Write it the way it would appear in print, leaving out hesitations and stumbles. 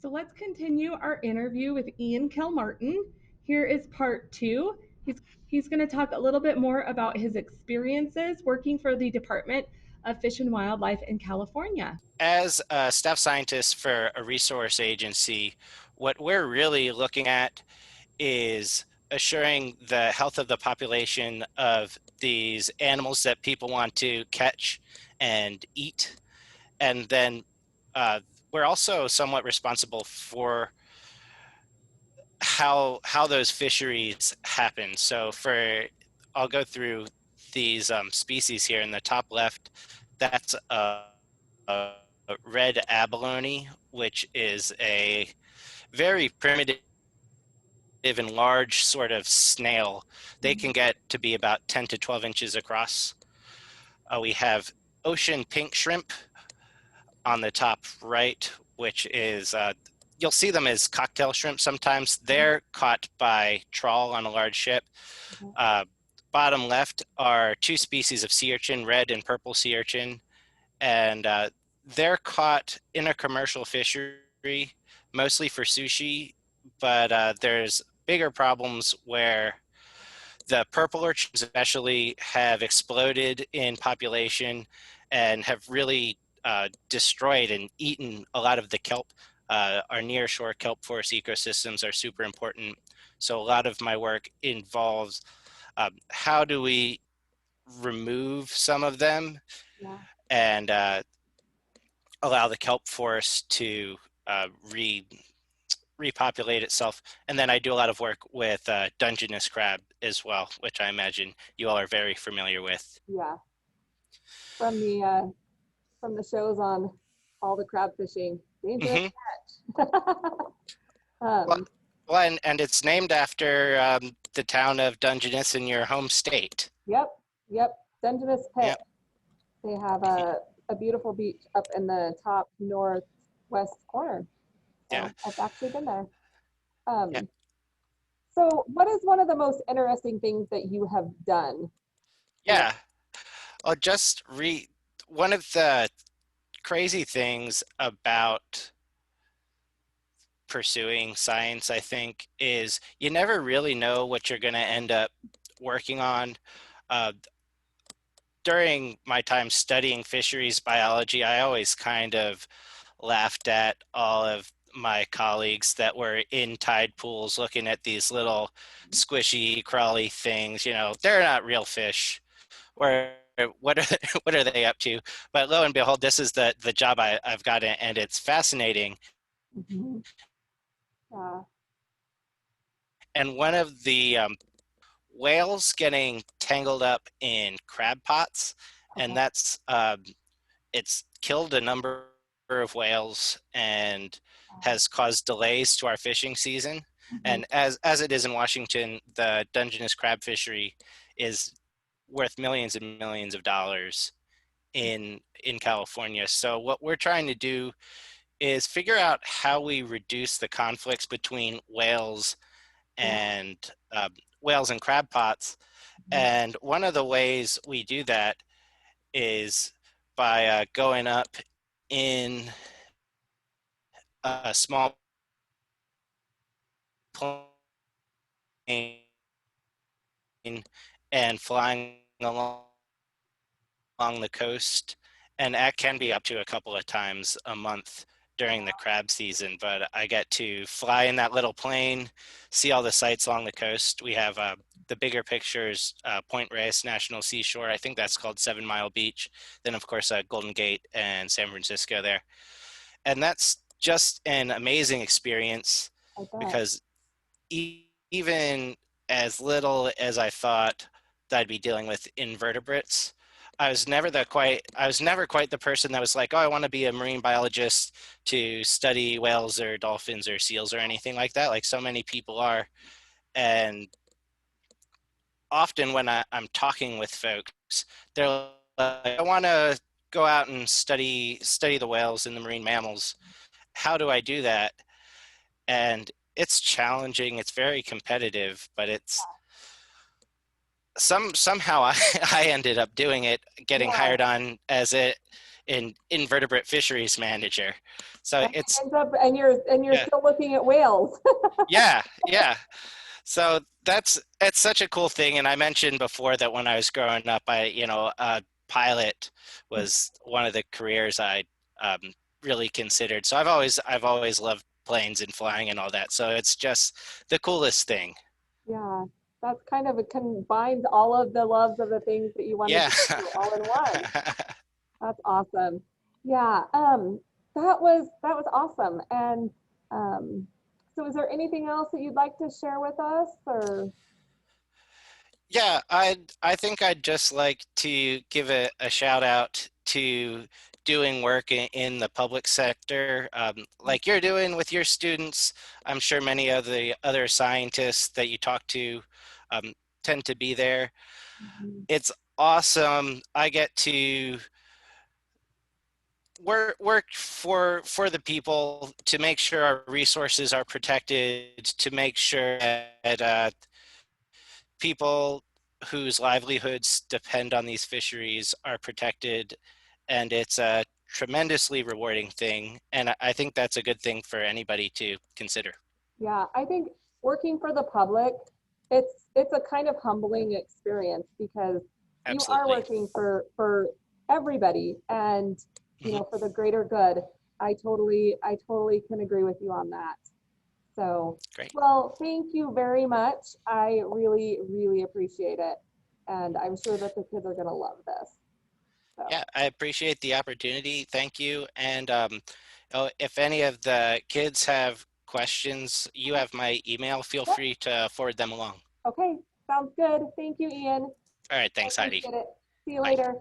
So let's continue our interview with Ian Kelmartin. Here is part two. He's going to talk a little bit more about his experiences working for the Department of Fish and Wildlife in California. As a staff scientist for a resource agency, what we're really looking at is assuring the health of the population of these animals that people want to catch and eat. And then uh, we're also somewhat responsible for how those fisheries happen. So I'll go through these species here in the top left. That's a red abalone, which is a very primitive and large sort of snail. They can get to be about 10 to 12 inches across. We have ocean pink shrimp on the top right, which is, you'll see them as cocktail shrimp sometimes. They're caught by trawl on a large ship. Uh, Bottom left are two species of sea urchin, red and purple sea urchin, and they're caught in a commercial fishery, mostly for sushi, but there's bigger problems where the purple urchins especially have exploded in population and have really destroyed and eaten a lot of the kelp. Our nearshore kelp forest ecosystems are super important. So a lot of my work involves how do we remove some of them Yeah. and allow the kelp forest to repopulate itself. And then I do a lot of work with Dungeness crab as well, which I imagine you all are very familiar with. Yeah, from the shows on all the crab fishing. Dangerous Mm-hmm. catch. Well, um, and it's named after the town of Dungeness in your home state. yep, yep. Dungeness Pit. Yep. They have a beautiful beach up in the top northwest corner. So Yeah. I've actually been there. Yeah. So what is one of the most interesting things that you have done? Yeah. I'll just read one of the crazy things about pursuing science, I think, is you never really know what you're going to end up working on. Uh, During my time studying fisheries biology, I always kind of laughed at all of my colleagues that were in tide pools looking at these little squishy, crawly things. You know, they're not real fish. Where what are what are they up to? But lo and behold, this is the job I've got, and it's fascinating. Mhm. Uh, And one of the whales getting tangled up in crab pots, and okay. that's it's killed a number of whales and has caused delays to our fishing season. Mhm. And as it is in Washington, the Dungeness crab fishery is worth millions and millions of dollars in California. So what we're trying to do is figure out how we reduce the conflicts between Yeah. and uh, whales and crab pots. Mhm. And one of the ways we do that is by going up in a small plane and flying along the coast. And that can be up to a couple of times a month during the crab season. But I get to fly in that little plane, see all the sights along the coast. We have the bigger pictures, Point Reyes National Seashore. I think that's called 7 Mile Beach. Then, of course, Golden Gate and San Francisco there. And that's just an amazing experience I bet. because even as little as I thought that I'd be dealing with invertebrates, I was never quite the person that was like, oh, I want to be a marine biologist to study whales or dolphins or seals or anything like that, like so many people are. And often when I'm talking with folks, they're like, I want to go out and study the whales and the marine mammals. How do I do that? And it's challenging. It's very competitive, but it's somehow I ended up doing it, getting Yeah. hired on as invertebrate fisheries manager. So And it it's ends up, and you're yeah, still looking at whales. yeah. So it's such a cool thing. And I mentioned before that when I was growing up, pilot was one of the careers I um, really considered. So I've always loved planes and flying and all that. So it's just the coolest thing. Yeah, that's kind of, it combines all of the loves of the things that you wanted Yeah. to do all in one. That's awesome. Yeah, that was awesome. And um, so is there anything else that you'd like to share with us or? Yeah, I think I'd just like to give a shout out to doing work in the public sector, like you're doing with your students. I'm sure many of the other scientists that you talk to um, tend to be there. Mhm. It's awesome. I get to work for the people to make sure our resources are protected, to make sure that people whose livelihoods depend on these fisheries are protected, and it's a tremendously rewarding thing. And I think that's a good thing for anybody to consider. Yeah, I think working for the public, it's a kind of humbling experience because you are Absolutely. working for everybody and Hmm. for the greater good. I totally can agree with you on that. So, Great. well, thank you very much. I really, really appreciate it. And I'm sure that the kids are going to love this. So, Yeah, I appreciate the opportunity. Thank you. And if any of the kids have questions, you okay. have my email. Feel Yep. free to forward them along. Okay. Sounds good. Thank you, Ian. All right. I Thanks, Heidi. appreciate it. See you Bye. later.